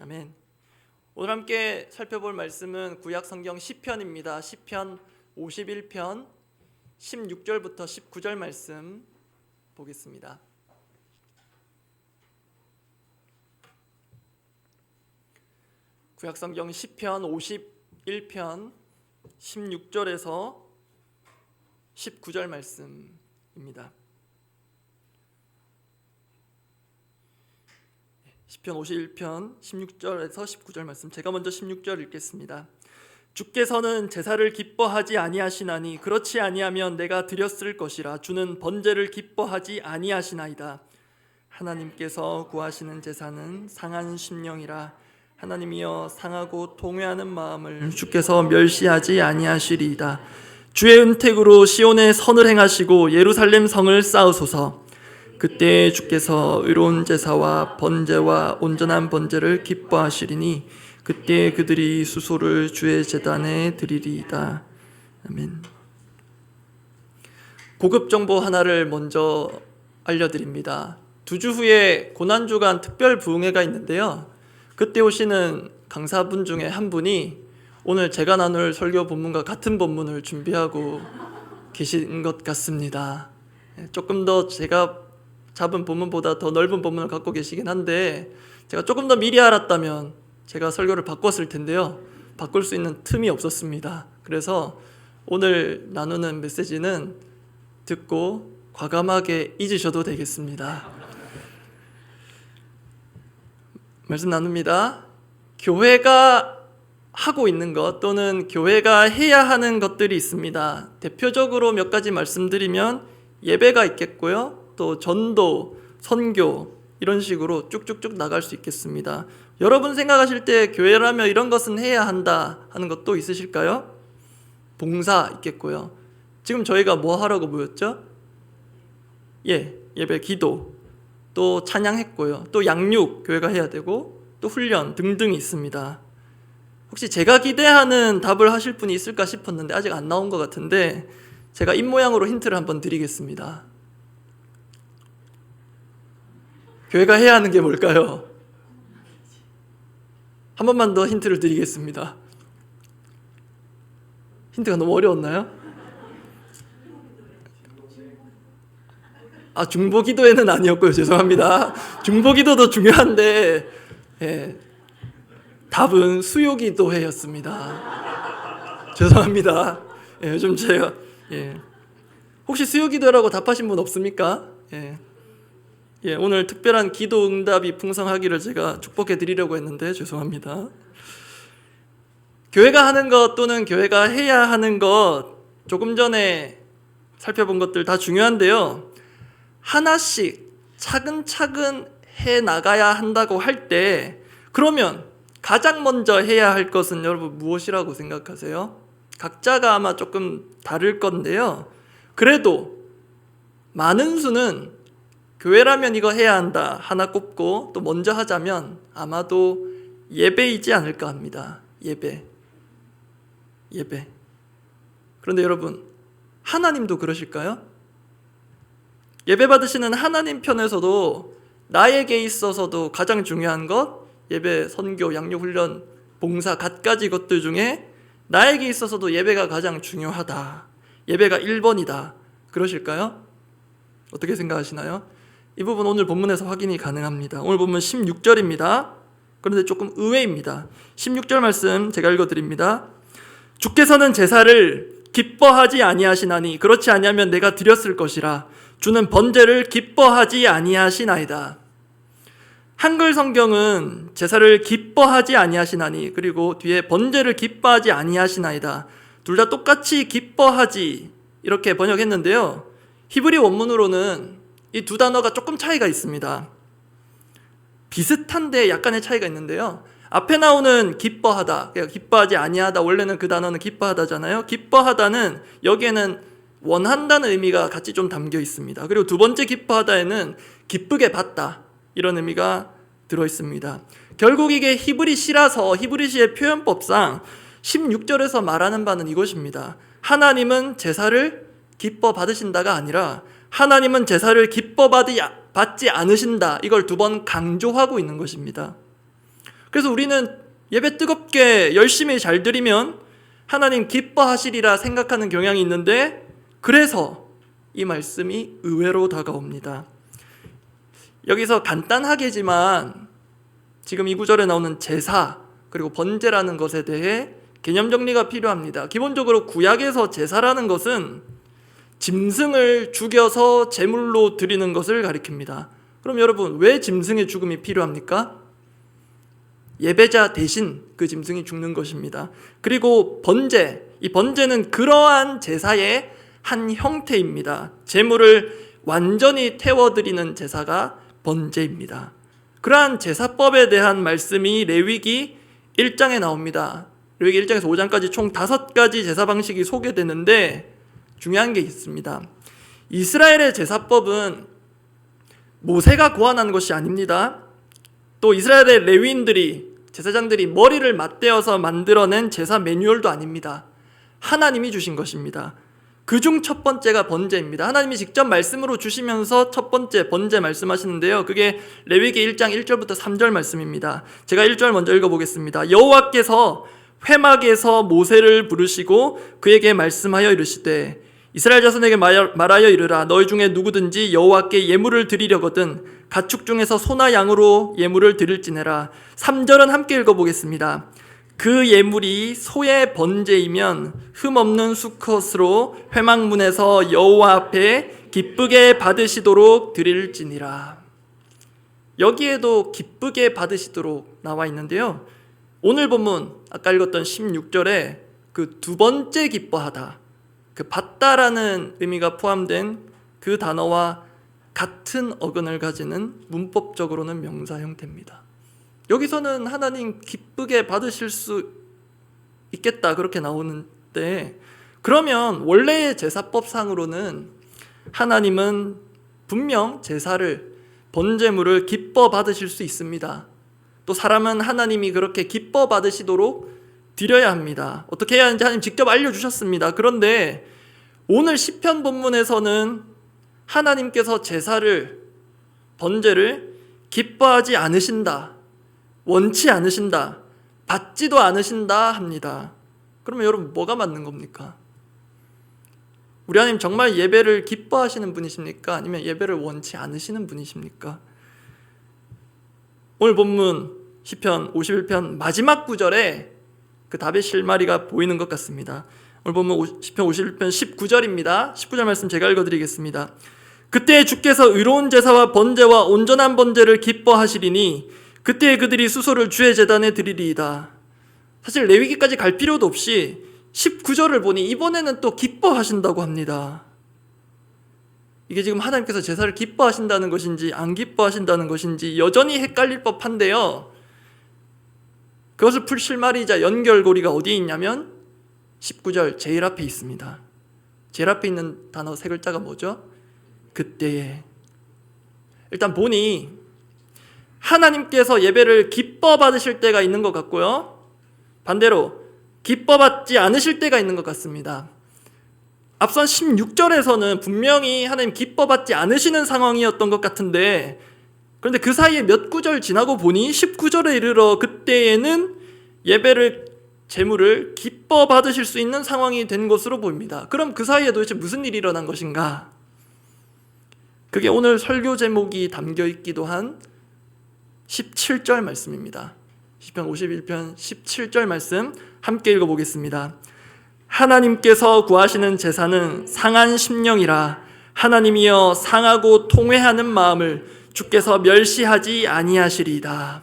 아멘. 오늘 함께 살펴볼 말씀은 구약 성경 시편입니다. 시편 51편 16절부터 19절 말씀 보겠습니다. 구약 성경 시편 51편 16절에서 19절 말씀입니다. 시편 51편 16절에서 19절 말씀, 제가 먼저 16절 읽겠습니다. 주께서는 제사를 기뻐하지 아니하시나니 그렇지 아니하면 내가 드렸을 것이라. 주는 번제를 기뻐하지 아니하시나이다. 하나님께서 구하시는 제사는 상한 심령이라. 하나님이여, 상하고 통회하는 마음을 주께서 멸시하지 아니하시리이다. 주의 은택으로 시온에 선을 행하시고 예루살렘 성을 쌓으소서. 그때 주께서 의로운 제사와 번제와 온전한 번제를 기뻐하시리니 그때 그들이 수소를 주의 제단에 드리리이다. 아멘. 고급 정보 하나를 먼저 알려드립니다. 2주 후에 고난주간 특별 부흥회가 있는데요, 그때 오시는 강사분 중에 한 분이 오늘 제가 나눌 설교 본문과 같은 본문을 준비하고 계신 것 같습니다. 조금 더 제가 잡은 본문보다 더 넓은 본문을 갖고 계시긴 한데, 제가 조금 더 미리 알았다면 제가 설교를 바꿨을 텐데요, 바꿀 수 있는 틈이 없었습니다. 그래서 오늘 나누는 메시지는 듣고 과감하게 잊으셔도 되겠습니다. 말씀 나눕니다. 교회가 하고 있는 것 또는 교회가 해야 하는 것들이 있습니다. 대표적으로 몇 가지 말씀드리면 예배가 있겠고요, 또 전도, 선교, 이런 식으로 쭉쭉쭉 나갈 수 있겠습니다. 여러분 생각하실 때 교회라면 이런 것은 해야 한다 하는 것도 있으실까요? 봉사 있겠고요. 지금 저희가 뭐 하라고 모였죠? 예배, 기도, 또 찬양했고요. 또 양육 교회가 해야 되고, 또 훈련 등등이 있습니다. 혹시 제가 기대하는 답을 하실 분이 있을까 싶었는데 아직 안 나온 것 같은데, 제가 입모양으로 힌트를 한번 드리겠습니다. 교회가 해야 하는 게 뭘까요? 한 번만 더 힌트를 드리겠습니다. 힌트가 너무 어려웠나요? 중보기도회는 아니었고요. 죄송합니다. 중보기도도 중요한데, 답은 수요기도회였습니다. 죄송합니다. 요즘 제가 혹시 수요기도라고 답하신 분 없습니까? 오늘 특별한 기도 응답이 풍성하기를 제가 축복해 드리려고 했는데 죄송합니다. 교회가 하는 것 또는 교회가 해야 하는 것, 조금 전에 살펴본 것들 다 중요한데요, 하나씩 차근차근 해 나가야 한다고 할 때, 그러면 가장 먼저 해야 할 것은 여러분 무엇이라고 생각하세요? 각자가 아마 조금 다를 건데요, 그래도 많은 수는 교회라면 이거 해야 한다 하나 꼽고 또 먼저 하자면 아마도 예배이지 않을까 합니다. 예배. 그런데 여러분, 하나님도 그러실까요? 예배 받으시는 하나님 편에서도 나에게 있어서도 가장 중요한 것, 예배, 선교, 양육, 훈련, 봉사 갖가지 것들 중에 나에게 있어서도 예배가 가장 중요하다, 예배가 1번이다, 그러실까요? 어떻게 생각하시나요? 이 부분 오늘 본문에서 확인이 가능합니다. 오늘 본문 16절입니다. 그런데 조금 의외입니다. 16절 말씀 제가 읽어드립니다. 주께서는 제사를 기뻐하지 아니하시나니 그렇지 아니하면 내가 드렸을 것이라. 주는 번제를 기뻐하지 아니하시나이다. 한글 성경은 제사를 기뻐하지 아니하시나니, 그리고 뒤에 번제를 기뻐하지 아니하시나이다, 둘 다 똑같이 기뻐하지 이렇게 번역했는데요, 히브리 원문으로는 이 두 단어가 조금 차이가 있습니다. 비슷한데 약간의 차이가 있는데요, 앞에 나오는 기뻐하다, 기뻐하지 아니하다, 원래는 그 단어는 기뻐하다잖아요. 기뻐하다는 여기에는 원한다는 의미가 같이 좀 담겨 있습니다. 그리고 두 번째 기뻐하다에는 기쁘게 받다, 이런 의미가 들어 있습니다. 결국 이게 히브리시라서 히브리시의 표현법상 16절에서 말하는 바는 이것입니다. 하나님은 제사를 기뻐 받으신다가 아니라 하나님은 제사를 기뻐 받지 않으신다, 이걸 두 번 강조하고 있는 것입니다. 그래서 우리는 예배 뜨겁게 열심히 잘 드리면 하나님 기뻐하시리라 생각하는 경향이 있는데, 그래서 이 말씀이 의외로 다가옵니다. 여기서 간단하게지만 지금 이 구절에 나오는 제사 그리고 번제라는 것에 대해 개념 정리가 필요합니다. 기본적으로 구약에서 제사라는 것은 짐승을 죽여서 제물로 드리는 것을 가리킵니다. 그럼 여러분, 왜 짐승의 죽음이 필요합니까? 예배자 대신 그 짐승이 죽는 것입니다. 그리고 번제, 이 번제는 그러한 제사의 한 형태입니다. 제물을 완전히 태워드리는 제사가 번제입니다. 그러한 제사법에 대한 말씀이 레위기 1장에 나옵니다. 레위기 1장에서 5장까지 총 5가지 제사 방식이 소개되는데 중요한 게 있습니다. 이스라엘의 제사법은 모세가 고안한 것이 아닙니다. 또 이스라엘의 레위인들이, 제사장들이 머리를 맞대어서 만들어낸 제사 매뉴얼도 아닙니다. 하나님이 주신 것입니다. 그중 첫 번째가 번제입니다. 하나님이 직접 말씀으로 주시면서 첫 번째 번제 말씀하시는데요, 그게 레위기 1장 1절부터 3절 말씀입니다. 제가 1절 먼저 읽어보겠습니다. 여호와께서 회막에서 모세를 부르시고 그에게 말씀하여 이르시되, 이스라엘 자손에게 말하여 이르라. 너희 중에 누구든지 여호와께 예물을 드리려거든 가축 중에서 소나 양으로 예물을 드릴지니라. 3절은 함께 읽어보겠습니다. 그 예물이 소의 번제이면 흠없는 수컷으로 회막문에서 여호와 앞에 기쁘게 받으시도록 드릴지니라. 여기에도 기쁘게 받으시도록 나와 있는데요, 오늘 본문 아까 읽었던 16절에 그 두 번째 기뻐하다, 그 받다라는 의미가 포함된 그 단어와 같은 어근을 가지는 문법적으로는 명사 형태입니다. 여기서는 하나님 기쁘게 받으실 수 있겠다 그렇게 나오는데, 그러면 원래의 제사법상으로는 하나님은 분명 제사를, 번제물을 기뻐 받으실 수 있습니다. 또 사람은 하나님이 그렇게 기뻐 받으시도록 드려야 합니다. 어떻게 해야 하는지 하나님 직접 알려주셨습니다. 그런데 오늘 시편 본문에서는 하나님께서 제사를, 번제를 기뻐하지 않으신다, 원치 않으신다, 받지도 않으신다 합니다. 그러면 여러분, 뭐가 맞는 겁니까? 우리 하나님 정말 예배를 기뻐하시는 분이십니까? 아니면 예배를 원치 않으시는 분이십니까? 오늘 본문 시편 51편 마지막 구절에 그 답의 실마리가 보이는 것 같습니다. 오늘 본문 시편 51편 19절입니다. 19절 말씀 제가 읽어드리겠습니다. 그때 주께서 의로운 제사와 번제와 온전한 번제를 기뻐하시리니 그때 그들이 수소를 주의 제단에 드리리이다. 사실 레위기까지 갈 필요도 없이 19절을 보니 이번에는 또 기뻐하신다고 합니다. 이게 지금 하나님께서 제사를 기뻐하신다는 것인지 안 기뻐하신다는 것인지 여전히 헷갈릴 법한데요, 그것을 풀 실마리이자 연결고리가 어디에 있냐면 19절 제일 앞에 있습니다. 제일 앞에 있는 단어 세 글자가 뭐죠? 그때에. 일단 보니 하나님께서 예배를 기뻐 받으실 때가 있는 것 같고요, 반대로 기뻐 받지 않으실 때가 있는 것 같습니다. 앞선 16절에서는 분명히 하나님 기뻐 받지 않으시는 상황이었던 것 같은데, 그런데 그 사이에 몇 구절 지나고 보니 19절에 이르러 그때에는 예배를, 제물을 기뻐 받으실 수 있는 상황이 된 것으로 보입니다. 그럼 그 사이에 도대체 무슨 일이 일어난 것인가? 그게 오늘 설교 제목이 담겨 있기도 한 17절 말씀입니다. 시편 51편 17절 말씀 함께 읽어보겠습니다. 하나님께서 구하시는 제사는 상한 심령이라. 하나님이여 상하고 통회하는 마음을 주께서 멸시하지 아니하시리이다.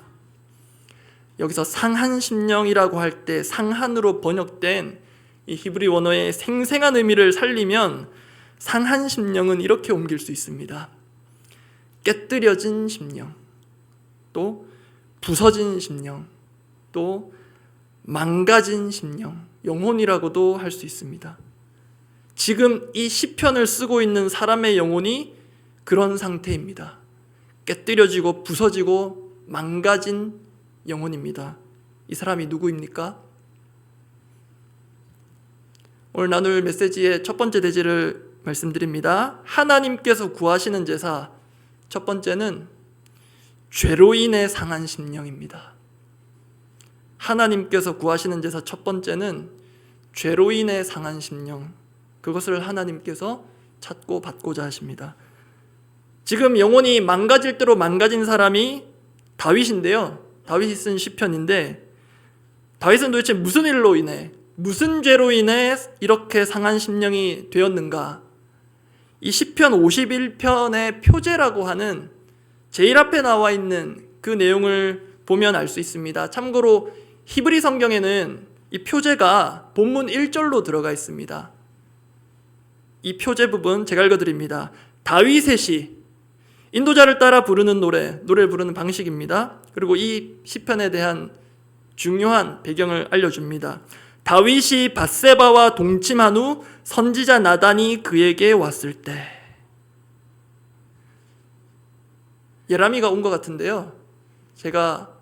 여기서 상한 심령이라고 할 때 상한으로 번역된 이 히브리 원어의 생생한 의미를 살리면 상한 심령은 이렇게 옮길 수 있습니다. 깨뜨려진 심령, 또 부서진 심령, 또 망가진 심령, 영혼이라고도 할 수 있습니다. 지금 이 시편을 쓰고 있는 사람의 영혼이 그런 상태입니다. 깨뜨려지고 부서지고 망가진 영혼입니다. 이 사람이 누구입니까? 오늘 나눌 메시지의 첫 번째 대지를 말씀드립니다. 하나님께서 구하시는 제사, 첫 번째는 죄로 인해 상한 심령입니다. 하나님께서 구하시는 제사 첫 번째는 죄로 인해 상한 심령, 그것을 하나님께서 찾고 받고자 하십니다. 지금 영혼이 망가질 대로 망가진 사람이 다윗인데요. 다윗이 쓴 시편인데, 다윗은 도대체 무슨 일로 인해, 무슨 죄로 인해 이렇게 상한 심령이 되었는가? 이 시편 51편의 표제라고 하는 제일 앞에 나와 있는 그 내용을 보면 알 수 있습니다. 참고로 히브리 성경에는 이 표제가 본문 1절로 들어가 있습니다. 이 표제 부분 제가 읽어드립니다. 다윗의 시, 인도자를 따라 부르는 노래를 부르는 방식입니다. 그리고 이 시편에 대한 중요한 배경을 알려줍니다. 다윗이 밧세바와 동침한 후 선지자 나단이 그에게 왔을 때. 예람이가 온 것 같은데요, 제가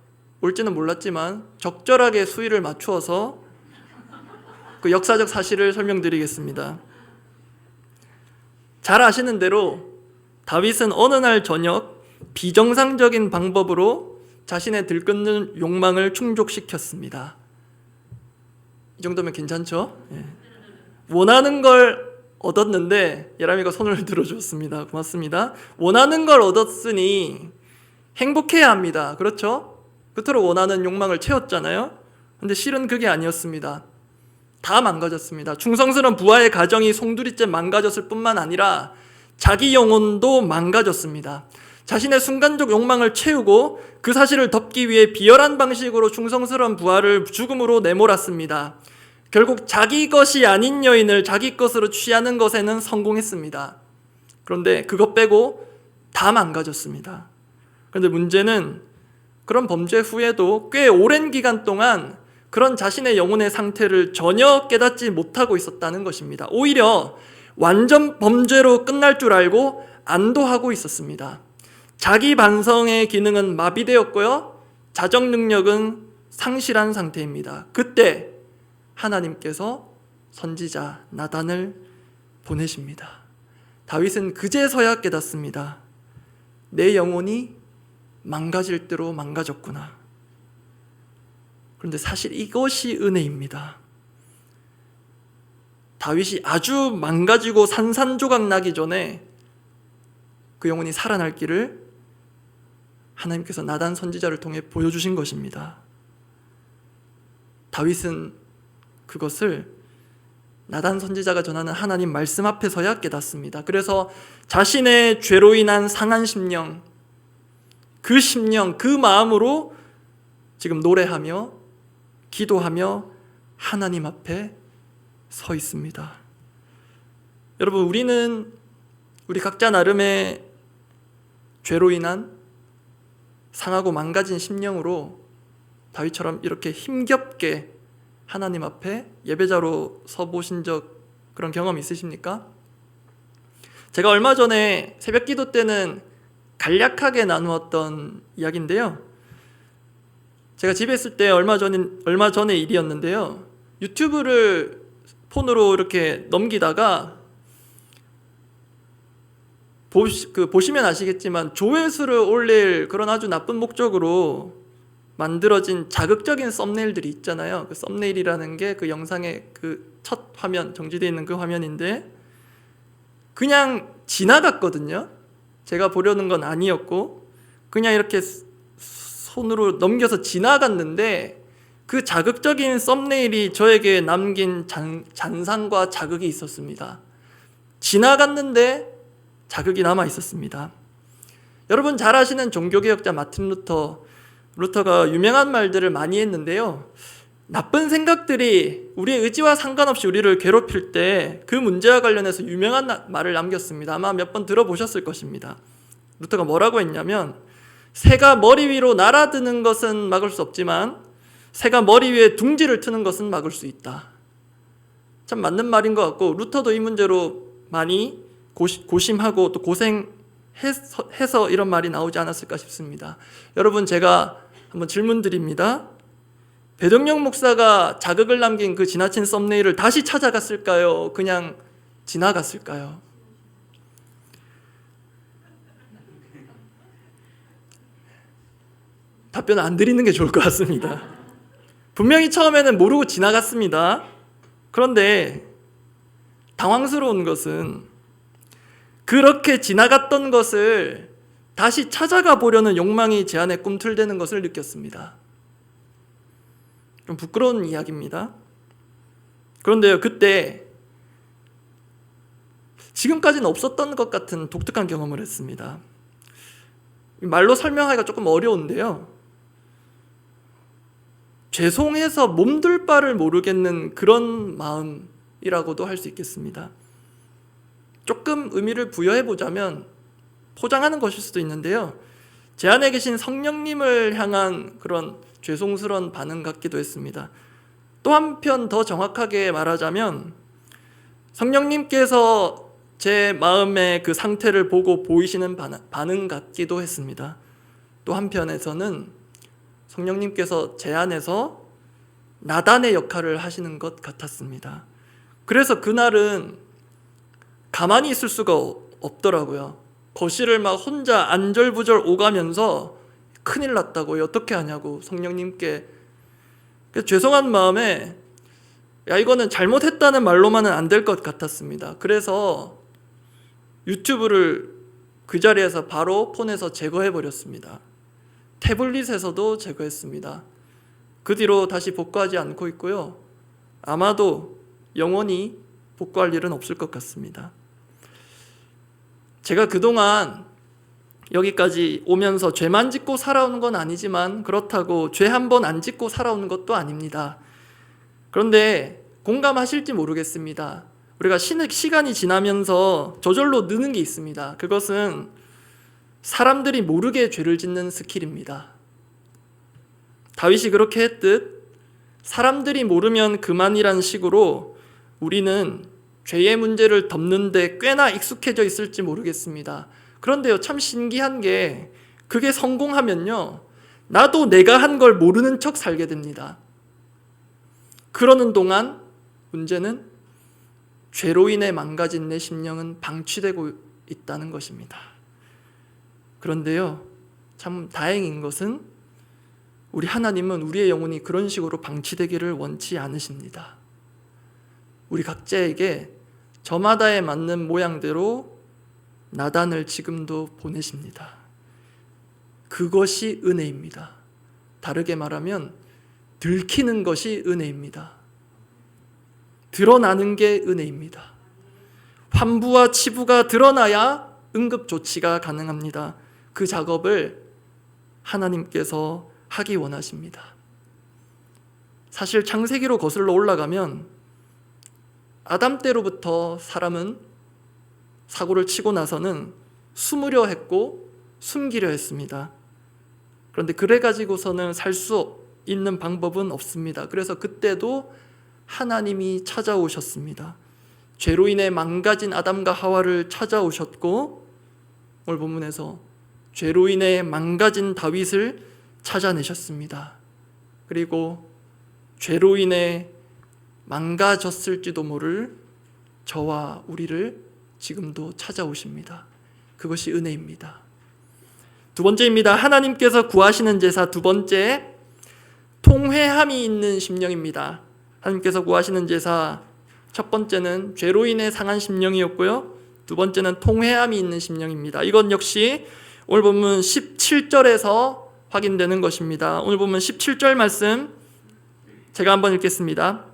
올지는 몰랐지만 적절하게 수위를 맞추어서 그 역사적 사실을 설명드리겠습니다. 잘 아시는 대로 다윗은 어느 날 저녁 비정상적인 방법으로 자신의 들끓는 욕망을 충족시켰습니다. 이 정도면 괜찮죠? 예. 원하는 걸 얻었는데, 예람이가 손을 들어주었습니다. 고맙습니다. 원하는 걸 얻었으니 행복해야 합니다. 그렇죠? 그토록 원하는 욕망을 채웠잖아요. 근데 실은 그게 아니었습니다. 다 망가졌습니다. 충성스러운 부하의 가정이 송두리째 망가졌을 뿐만 아니라 자기 영혼도 망가졌습니다. 자신의 순간적 욕망을 채우고 그 사실을 덮기 위해 비열한 방식으로 충성스러운 부하를 죽음으로 내몰았습니다. 결국 자기 것이 아닌 여인을 자기 것으로 취하는 것에는 성공했습니다. 그런데 그것 빼고 다 망가졌습니다. 그런데 문제는 그런 범죄 후에도 꽤 오랜 기간 동안 그런 자신의 영혼의 상태를 전혀 깨닫지 못하고 있었다는 것입니다. 오히려 완전 범죄로 끝날 줄 알고 안도하고 있었습니다. 자기 반성의 기능은 마비되었고요, 자정 능력은 상실한 상태입니다. 그때 하나님께서 선지자 나단을 보내십니다. 다윗은 그제서야 깨닫습니다. 내 영혼이 망가질 대로 망가졌구나. 그런데 사실 이것이 은혜입니다. 다윗이 아주 망가지고 산산조각 나기 전에 그 영혼이 살아날 길을 하나님께서 나단 선지자를 통해 보여주신 것입니다. 다윗은 그것을 나단 선지자가 전하는 하나님 말씀 앞에서야 깨닫습니다. 그래서 자신의 죄로 인한 상한 심령, 그 마음으로 지금 노래하며 기도하며 하나님 앞에 서 있습니다. 여러분, 우리 각자 나름의 죄로 인한 상하고 망가진 심령으로 다윗처럼 이렇게 힘겹게 하나님 앞에 예배자로 서보신 적, 그런 경험 있으십니까? 제가 얼마 전에 새벽 기도 때는 간략하게 나누었던 이야기인데요, 제가 집에 있을 때 얼마 전의 일이었는데요, 유튜브를 폰으로 이렇게 넘기다가 보시면 아시겠지만 조회수를 올릴 그런 아주 나쁜 목적으로 만들어진 자극적인 썸네일들이 있잖아요. 그 썸네일이라는 게 그 영상의 그 첫 화면, 정지되어 있는 그 화면인데 그냥 지나갔거든요. 제가 보려는 건 아니었고 그냥 이렇게 손으로 넘겨서 지나갔는데 그 자극적인 썸네일이 저에게 남긴 잔상과 자극이 있었습니다. 지나갔는데 자극이 남아 있었습니다. 여러분 잘 아시는 종교개혁자 마틴 루터가 유명한 말들을 많이 했는데요, 나쁜 생각들이 우리의 의지와 상관없이 우리를 괴롭힐 때 그 문제와 관련해서 유명한 말을 남겼습니다. 아마 몇 번 들어보셨을 것입니다. 루터가 뭐라고 했냐면, 새가 머리 위로 날아드는 것은 막을 수 없지만 새가 머리 위에 둥지를 트는 것은 막을 수 있다. 참 맞는 말인 것 같고, 루터도 이 문제로 많이 고심하고 또 고생해서 이런 말이 나오지 않았을까 싶습니다. 여러분, 제가 한번 질문 드립니다. 배동영 목사가 자극을 남긴 그 지나친 썸네일을 다시 찾아갔을까요? 그냥 지나갔을까요? 답변 안 드리는 게 좋을 것 같습니다. 분명히 처음에는 모르고 지나갔습니다. 그런데 당황스러운 것은 그렇게 지나갔던 것을 다시 찾아가 보려는 욕망이 제 안에 꿈틀대는 것을 느꼈습니다. 좀 부끄러운 이야기입니다. 그런데요, 그때 지금까지는 없었던 것 같은 독특한 경험을 했습니다. 말로 설명하기가 조금 어려운데요, 죄송해서 몸둘 바를 모르겠는 그런 마음이라고도 할 수 있겠습니다. 조금 의미를 부여해 보자면 포장하는 것일 수도 있는데요, 제 안에 계신 성령님을 향한 그런 죄송스러운 반응 같기도 했습니다. 또 한편 더 정확하게 말하자면 성령님께서 제 마음의 그 상태를 보고 보이시는 반응 같기도 했습니다. 또 한편에서는 성령님께서 제 안에서 나단의 역할을 하시는 것 같았습니다. 그래서 그날은 가만히 있을 수가 없더라고요. 거실을 막 혼자 안절부절 오가면서 큰일 났다고, 어떻게 하냐고 성령님께. 죄송한 마음에 야, 이거는 잘못했다는 말로만은 안 될 것 같았습니다. 그래서 유튜브를 그 자리에서 바로 폰에서 제거해 버렸습니다. 태블릿에서도 제거했습니다. 그 뒤로 다시 복구하지 않고 있고요, 아마도 영원히 복구할 일은 없을 것 같습니다. 제가 그동안 여기까지 오면서 죄만 짓고 살아오는 건 아니지만 그렇다고 죄 한 번 안 짓고 살아오는 것도 아닙니다. 그런데 공감하실지 모르겠습니다. 우리가 시간이 지나면서 저절로 느는 게 있습니다. 그것은 사람들이 모르게 죄를 짓는 스킬입니다. 다윗이 그렇게 했듯 사람들이 모르면 그만이란 식으로 우리는 죄의 문제를 덮는 데 꽤나 익숙해져 있을지 모르겠습니다. 그런데요, 참 신기한 게 그게 성공하면요, 나도 내가 한 걸 모르는 척 살게 됩니다. 그러는 동안 문제는 죄로 인해 망가진 내 심령은 방치되고 있다는 것입니다. 그런데요, 참 다행인 것은 우리 하나님은 우리의 영혼이 그런 식으로 방치되기를 원치 않으십니다. 우리 각자에게 저마다에 맞는 모양대로 나단을 지금도 보내십니다. 그것이 은혜입니다. 다르게 말하면 들키는 것이 은혜입니다. 드러나는 게 은혜입니다. 환부와 치부가 드러나야 응급조치가 가능합니다. 그 작업을 하나님께서 하기 원하십니다. 사실 창세기로 거슬러 올라가면 아담 때로부터 사람은 사고를 치고 나서는 숨으려 했고 숨기려 했습니다. 그런데 그래가지고서는 살 수 있는 방법은 없습니다. 그래서 그때도 하나님이 찾아오셨습니다. 죄로 인해 망가진 아담과 하와를 찾아오셨고, 오늘 본문에서 죄로 인해 망가진 다윗을 찾아내셨습니다. 그리고 죄로 인해 망가졌을지도 모를 저와 우리를 지금도 찾아오십니다. 그것이 은혜입니다. 두 번째입니다. 하나님께서 구하시는 제사. 두 번째, 통회함이 있는 심령입니다. 하나님께서 구하시는 제사, 첫 번째는 죄로 인해 상한 심령이었고요, 두 번째는 통회함이 있는 심령입니다. 이건 역시 오늘 본문 17절에서 확인되는 것입니다. 오늘 본문 17절 말씀 제가 한번 읽겠습니다.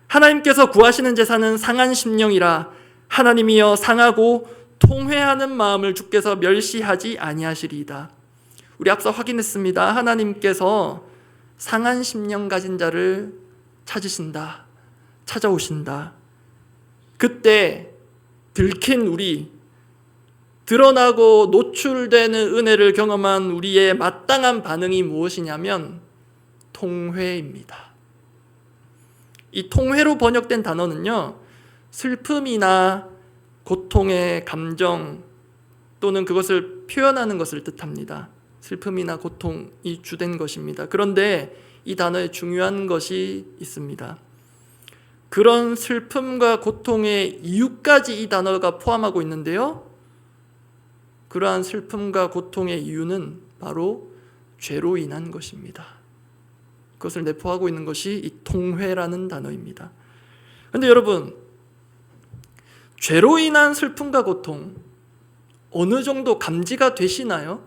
하나님께서 구하시는 제사는 상한 심령이라. 하나님이여 상하고 통회하는 마음을 주께서 멸시하지 아니하시리이다. 우리 앞서 확인했습니다. 하나님께서 상한 심령 가진 자를 찾으신다, 찾아오신다. 그때 들킨 우리, 드러나고 노출되는 은혜를 경험한 우리의 마땅한 반응이 무엇이냐면 통회입니다. 이 통회로 번역된 단어는요, 슬픔이나 고통의 감정 또는 그것을 표현하는 것을 뜻합니다. 슬픔이나 고통이 주된 것입니다. 그런데 이 단어에 중요한 것이 있습니다. 그런 슬픔과 고통의 이유까지 이 단어가 포함하고 있는데요, 그러한 슬픔과 고통의 이유는 바로 죄로 인한 것입니다. 그것을 내포하고 있는 것이 이 통회라는 단어입니다. 그런데 여러분, 죄로 인한 슬픔과 고통 어느 정도 감지가 되시나요?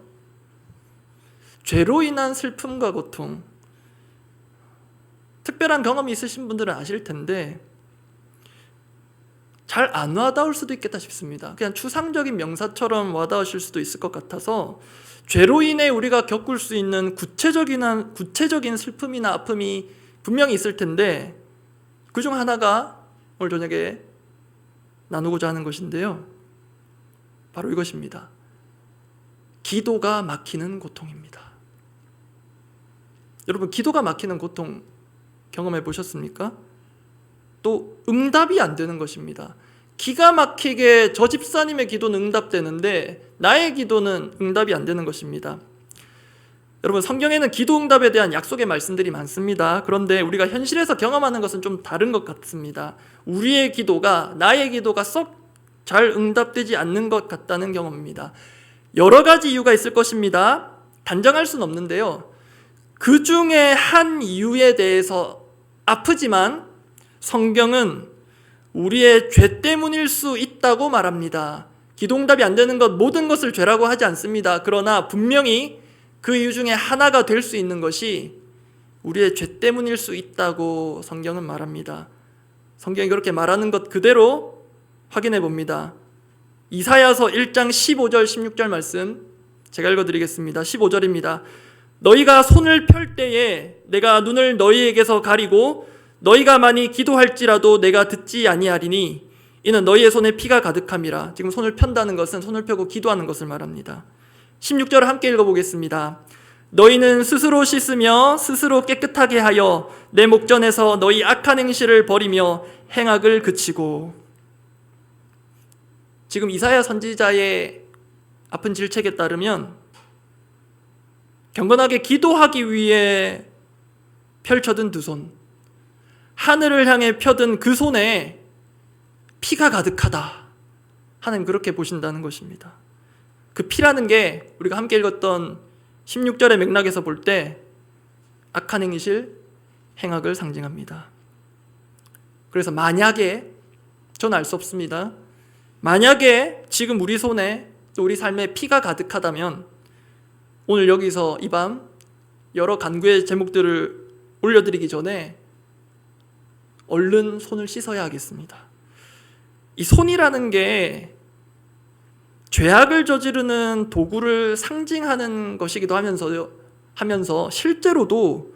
죄로 인한 슬픔과 고통, 특별한 경험이 있으신 분들은 아실 텐데 잘 안 와닿을 수도 있겠다 싶습니다. 그냥 추상적인 명사처럼 와닿으실 수도 있을 것 같아서 죄로 인해 우리가 겪을 수 있는 구체적인 슬픔이나 아픔이 분명히 있을 텐데 그중 하나가 오늘 저녁에 나누고자 하는 것인데요, 바로 이것입니다. 기도가 막히는 고통입니다. 여러분, 기도가 막히는 고통 경험해 보셨습니까? 또 응답이 안 되는 것입니다. 기가 막히게 저 집사님의 기도는 응답되는데 나의 기도는 응답이 안 되는 것입니다. 여러분, 성경에는 기도 응답에 대한 약속의 말씀들이 많습니다. 그런데 우리가 현실에서 경험하는 것은 좀 다른 것 같습니다. 우리의 기도가, 나의 기도가 썩 잘 응답되지 않는 것 같다는 경험입니다. 여러 가지 이유가 있을 것입니다. 단정할 수는 없는데요, 그 중에 한 이유에 대해서 아프지만 성경은 우리의 죄 때문일 수 있다고 말합니다. 기도응답이 안 되는 것, 모든 것을 죄라고 하지 않습니다. 그러나 분명히 그 이유 중에 하나가 될 수 있는 것이 우리의 죄 때문일 수 있다고 성경은 말합니다. 성경이 그렇게 말하는 것 그대로 확인해 봅니다. 이사야서 1장 15절 16절 말씀 제가 읽어드리겠습니다. 15절입니다. 너희가 손을 펼 때에 내가 눈을 너희에게서 가리고 너희가 많이 기도할지라도 내가 듣지 아니하리니 이는 너희의 손에 피가 가득함이라. 지금 손을 편다는 것은 손을 펴고 기도하는 것을 말합니다. 16절을 함께 읽어보겠습니다. 너희는 스스로 씻으며 스스로 깨끗하게 하여 내 목전에서 너희 악한 행실을 버리며 행악을 그치고. 지금 이사야 선지자의 아픈 질책에 따르면 경건하게 기도하기 위해 펼쳐든 두 손, 하늘을 향해 펴든 그 손에 피가 가득하다. 하나님 그렇게 보신다는 것입니다. 그 피라는 게 우리가 함께 읽었던 16절의 맥락에서 볼 때 악한 행실, 행악을 상징합니다. 그래서 만약에, 저는 알 수 없습니다. 만약에 지금 우리 손에 또 우리 삶에 피가 가득하다면 오늘 여기서 이 밤 여러 간구의 제목들을 올려드리기 전에 얼른 손을 씻어야 하겠습니다. 이 손이라는 게 죄악을 저지르는 도구를 상징하는 것이기도 하면서 실제로도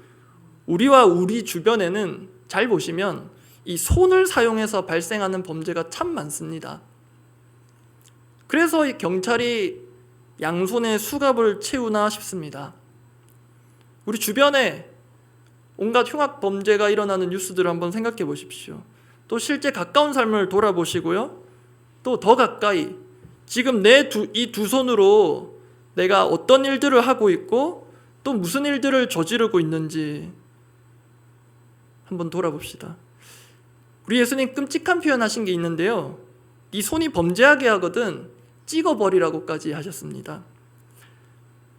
우리와 우리 주변에는 잘 보시면 이 손을 사용해서 발생하는 범죄가 참 많습니다. 그래서 이 경찰이 양손에 수갑을 채우나 싶습니다. 우리 주변에 온갖 흉악 범죄가 일어나는 뉴스들을 한번 생각해 보십시오. 또 실제 가까운 삶을 돌아보시고요. 또 더 가까이 지금 이 두 손으로 내가 어떤 일들을 하고 있고 또 무슨 일들을 저지르고 있는지 한번 돌아봅시다. 우리 예수님 끔찍한 표현하신 게 있는데요. 네 손이 범죄하게 하거든 찍어버리라고까지 하셨습니다.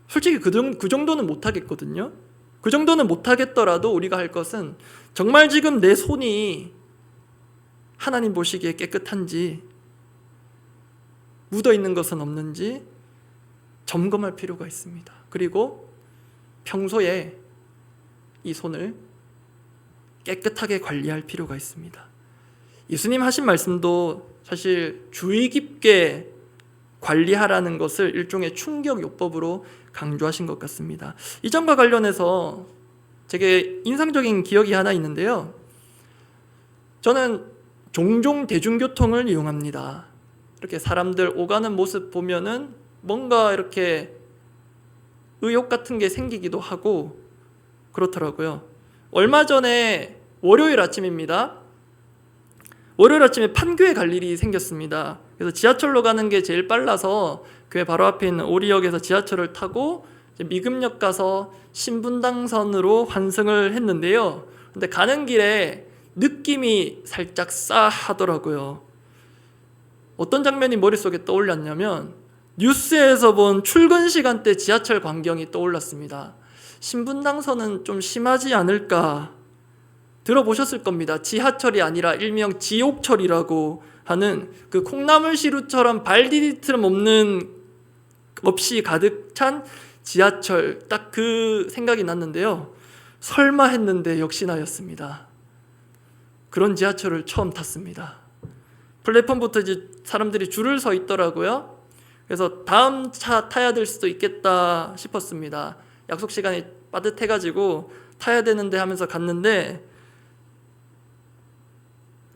솔직히 그 정도는 못하겠거든요. 그 정도는 못하겠더라도 우리가 할 것은 정말 지금 내 손이 하나님 보시기에 깨끗한지, 묻어있는 것은 없는지 점검할 필요가 있습니다. 그리고 평소에 이 손을 깨끗하게 관리할 필요가 있습니다. 예수님 하신 말씀도 사실 주의 깊게 관리하라는 것을 일종의 충격요법으로 강조하신 것 같습니다. 이 점과 관련해서 제게 인상적인 기억이 하나 있는데요. 저는 종종 대중교통을 이용합니다. 이렇게 사람들 오가는 모습 보면은 뭔가 이렇게 의욕 같은 게 생기기도 하고 그렇더라고요. 얼마 전에 월요일 아침입니다. 월요일 아침에 판교에 갈 일이 생겼습니다. 그래서 지하철로 가는 게 제일 빨라서 교회 바로 앞에 있는 오리역에서 지하철을 타고 미금역 가서 신분당선으로 환승을 했는데요. 근데 가는 길에 느낌이 살짝 싸하더라고요. 어떤 장면이 머릿속에 떠올랐냐면 뉴스에서 본 출근 시간대 지하철 광경이 떠올랐습니다. 신분당선은 좀 심하지 않을까 들어보셨을 겁니다. 지하철이 아니라 일명 지옥철이라고 하는 그 콩나물시루처럼 발 디딜 틈 없이 가득 찬 지하철, 딱 그 생각이 났는데요. 설마 했는데 역시나였습니다. 그런 지하철을 처음 탔습니다. 플랫폼부터 이제 사람들이 줄을 서 있더라고요. 그래서 다음 차 타야 될 수도 있겠다 싶었습니다. 약속 시간이 빠듯해가지고 타야 되는데 하면서 갔는데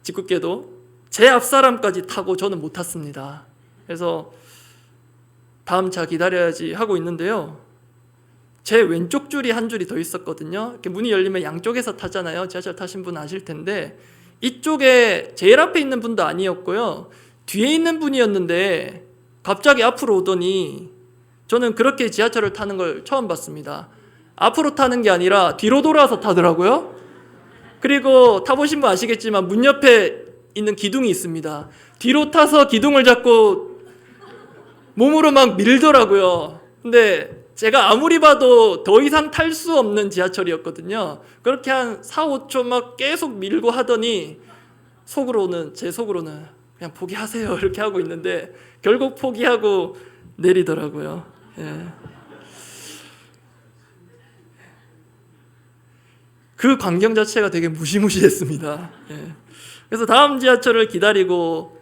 짓궂게도 제 앞 사람까지 타고 저는 못 탔습니다. 그래서 다음 차 기다려야지 하고 있는데요. 제 왼쪽 줄이 한 줄이 더 있었거든요. 이렇게 문이 열리면 양쪽에서 타잖아요. 지하철 타신 분 아실 텐데 이쪽에 제일 앞에 있는 분도 아니었고요. 뒤에 있는 분이었는데 갑자기 앞으로 오더니 저는 그렇게 지하철을 타는 걸 처음 봤습니다. 앞으로 타는 게 아니라 뒤로 돌아서 타더라고요. 그리고 타보신 분 아시겠지만 문 옆에 있는 기둥이 있습니다. 뒤로 타서 기둥을 잡고 몸으로 막 밀더라고요. 근데 제가 아무리 봐도 더 이상 탈 수 없는 지하철이었거든요. 그렇게 한 4, 5초 막 계속 밀고 하더니 제 속으로는 그냥 포기하세요 이렇게 하고 있는데 결국 포기하고 내리더라고요. 예. 그 광경 자체가 되게 무시무시했습니다. 예. 그래서 다음 지하철을 기다리고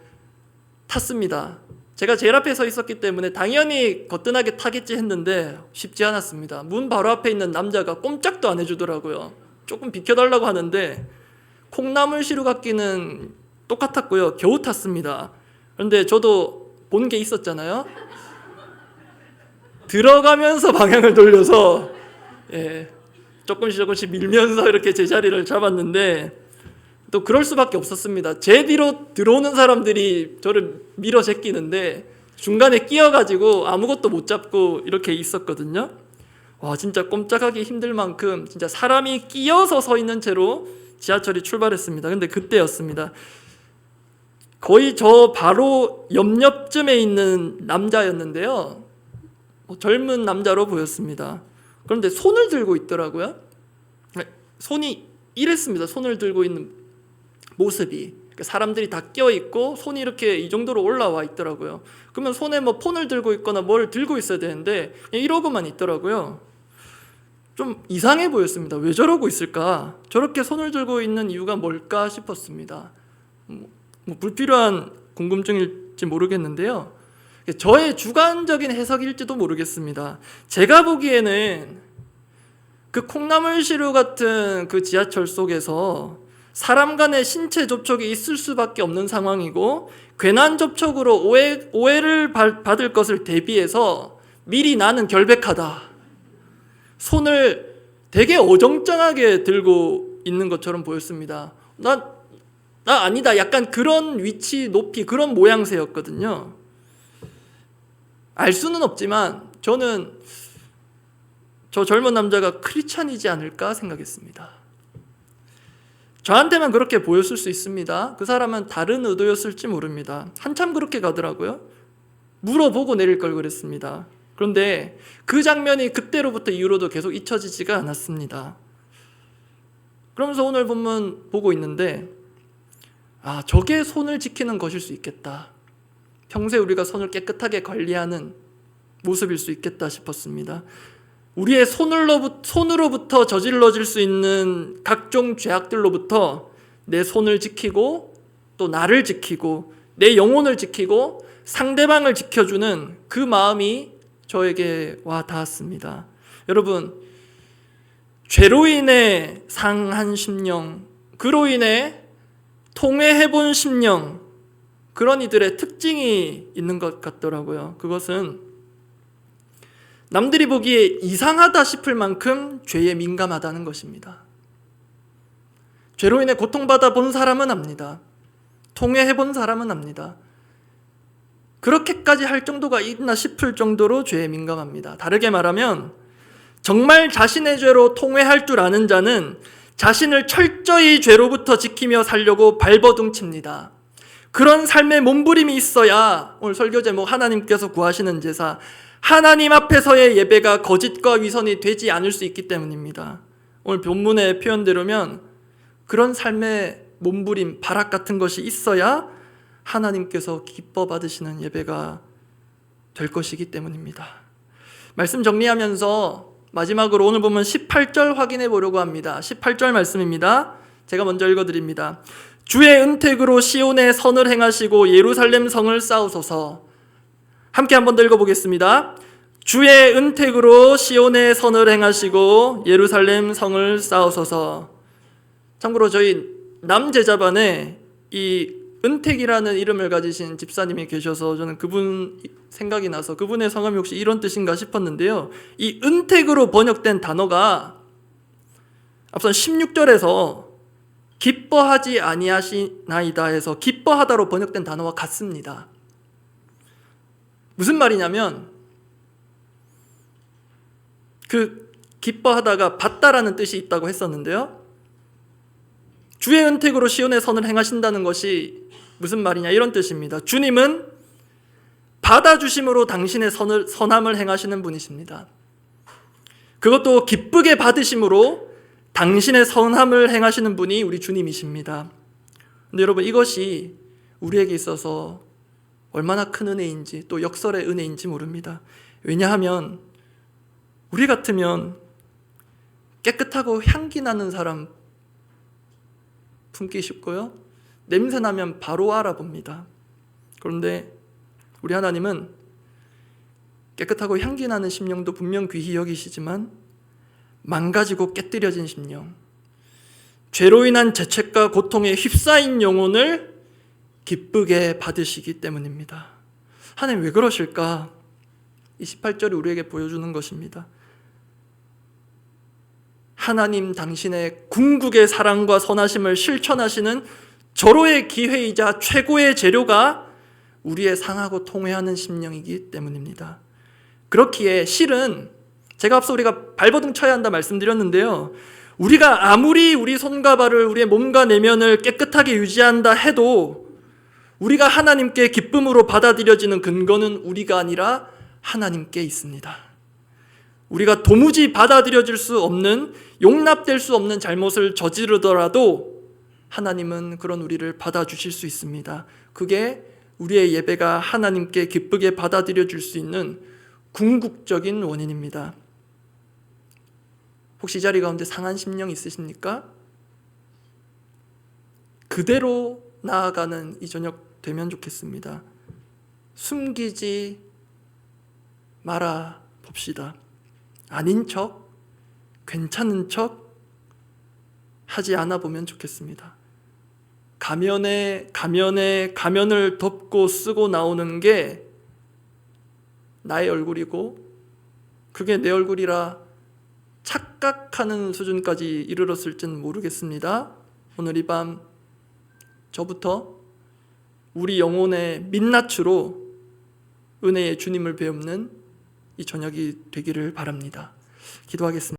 탔습니다. 제가 제일 앞에 서 있었기 때문에 당연히 거뜬하게 타겠지 했는데 쉽지 않았습니다. 문 바로 앞에 있는 남자가 꼼짝도 안 해주더라고요. 조금 비켜달라고 하는데 콩나물시루 같기는 똑같았고요. 겨우 탔습니다. 그런데 저도 본 게 있었잖아요. 들어가면서 방향을 돌려서 조금씩 밀면서 이렇게 제 자리를 잡았는데 또 그럴 수밖에 없었습니다. 제 뒤로 들어오는 사람들이 저를 밀어 제끼는데 중간에 끼어가지고 아무것도 못 잡고 이렇게 있었거든요. 와, 진짜 꼼짝하기 힘들 만큼 진짜 사람이 끼어서 서 있는 채로 지하철이 출발했습니다. 근데 그때였습니다. 거의 저 바로 옆쯤에 있는 남자였는데요. 젊은 남자로 보였습니다. 그런데 손을 들고 있더라고요. 손이 이랬습니다. 손을 들고 있는 모습이 사람들이 다 껴있고 손이 이렇게 이 정도로 올라와 있더라고요. 그러면 손에 뭐 폰을 들고 있거나 뭘 들고 있어야 되는데 이러고만 있더라고요. 좀 이상해 보였습니다. 왜 저러고 있을까? 저렇게 손을 들고 있는 이유가 뭘까 싶었습니다. 뭐 불필요한 궁금증일지 모르겠는데요. 저의 주관적인 해석일지도 모르겠습니다. 제가 보기에는 그 콩나물시루 같은 그 지하철 속에서 사람 간의 신체 접촉이 있을 수밖에 없는 상황이고 괜한 접촉으로 오해를 받을 것을 대비해서 미리 나는 결백하다. 손을 되게 어정쩡하게 들고 있는 것처럼 보였습니다. 나 아니다. 약간 그런 위치, 높이, 그런 모양새였거든요. 알 수는 없지만 저는 저 젊은 남자가 크리스찬이지 않을까 생각했습니다. 저한테만 그렇게 보였을 수 있습니다. 그 사람은 다른 의도였을지 모릅니다. 한참 그렇게 가더라고요. 물어보고 내릴 걸 그랬습니다. 그런데 그 장면이 그때로부터 이후로도 계속 잊혀지지가 않았습니다. 그러면서 오늘 본문 보고 있는데 저게 손을 지키는 것일 수 있겠다. 평소에 우리가 손을 깨끗하게 관리하는 모습일 수 있겠다 싶었습니다. 우리의 손으로부터 저질러질 수 있는 각종 죄악들로부터 내 손을 지키고 또 나를 지키고 내 영혼을 지키고 상대방을 지켜주는 그 마음이 저에게 와 닿았습니다. 여러분, 죄로 인해 상한 심령, 그로 인해 통회해본 심령, 그런 이들의 특징이 있는 것 같더라고요. 그것은 남들이 보기에 이상하다 싶을 만큼 죄에 민감하다는 것입니다. 죄로 인해 고통받아 본 사람은 압니다. 통회해 본 사람은 압니다. 그렇게까지 할 정도가 있나 싶을 정도로 죄에 민감합니다. 다르게 말하면 정말 자신의 죄로 통회할 줄 아는 자는 자신을 철저히 죄로부터 지키며 살려고 발버둥칩니다. 그런 삶의 몸부림이 있어야 오늘 설교 제목 하나님께서 구하시는 제사, 하나님 앞에서의 예배가 거짓과 위선이 되지 않을 수 있기 때문입니다. 오늘 본문의 표현대로면 그런 삶의 몸부림, 발악 같은 것이 있어야 하나님께서 기뻐 받으시는 예배가 될 것이기 때문입니다. 말씀 정리하면서 마지막으로 오늘 보면 18절 확인해 보려고 합니다. 18절 말씀입니다. 제가 먼저 읽어드립니다. 주의 은택으로 시온의 선을 행하시고 예루살렘 성을 쌓으소서. 함께 한 번 더 읽어보겠습니다. 주의 은택으로 시온의 선을 행하시고 예루살렘 성을 쌓으소서. 참고로 저희 남제자반에 이 은택이라는 이름을 가지신 집사님이 계셔서 저는 그분 생각이 나서 그분의 성함이 혹시 이런 뜻인가 싶었는데요. 이 은택으로 번역된 단어가 앞선 16절에서 기뻐하지 아니하시나이다 해서 기뻐하다로 번역된 단어와 같습니다. 무슨 말이냐면 그 기뻐하다가 받다라는 뜻이 있다고 했었는데요. 주의 은택으로 시온의 선을 행하신다는 것이 무슨 말이냐 이런 뜻입니다. 주님은 받아주심으로 당신의 선함을 행하시는 분이십니다. 그것도 기쁘게 받으심으로 당신의 선함을 행하시는 분이 우리 주님이십니다. 근데 여러분 이것이 우리에게 있어서 얼마나 큰 은혜인지 또 역설의 은혜인지 모릅니다. 왜냐하면 우리 같으면 깨끗하고 향기 나는 사람 품기 쉽고요. 냄새 나면 바로 알아봅니다. 그런데 우리 하나님은 깨끗하고 향기 나는 심령도 분명 귀히 여기시지만 망가지고 깨뜨려진 심령, 죄로 인한 죄책과 고통에 휩싸인 영혼을 기쁘게 받으시기 때문입니다. 하나님 왜 그러실까? 28절이 우리에게 보여주는 것입니다. 하나님 당신의 궁극의 사랑과 선하심을 실천하시는 절호의 기회이자 최고의 재료가 우리의 상하고 통회하는 심령이기 때문입니다. 그렇기에 실은 제가 앞서 우리가 발버둥 쳐야 한다 말씀드렸는데요. 우리가 아무리 우리 손과 발을 우리의 몸과 내면을 깨끗하게 유지한다 해도 우리가 하나님께 기쁨으로 받아들여지는 근거는 우리가 아니라 하나님께 있습니다. 우리가 도무지 받아들여질 수 없는, 용납될 수 없는 잘못을 저지르더라도 하나님은 그런 우리를 받아주실 수 있습니다. 그게 우리의 예배가 하나님께 기쁘게 받아들여질 수 있는 궁극적인 원인입니다. 혹시 이 자리 가운데 상한 심령 있으십니까? 그대로 나아가는 이 저녁 되면 좋겠습니다. 숨기지 말아 봅시다. 아닌 척, 괜찮은 척 하지 않아 보면 좋겠습니다. 가면을 덮고 쓰고 나오는 게 나의 얼굴이고 그게 내 얼굴이라 착각하는 수준까지 이르렀을지는 모르겠습니다. 오늘 이 밤 저부터 우리 영혼의 민낯으로 은혜의 주님을 배우는 이 저녁이 되기를 바랍니다. 기도하겠습니다.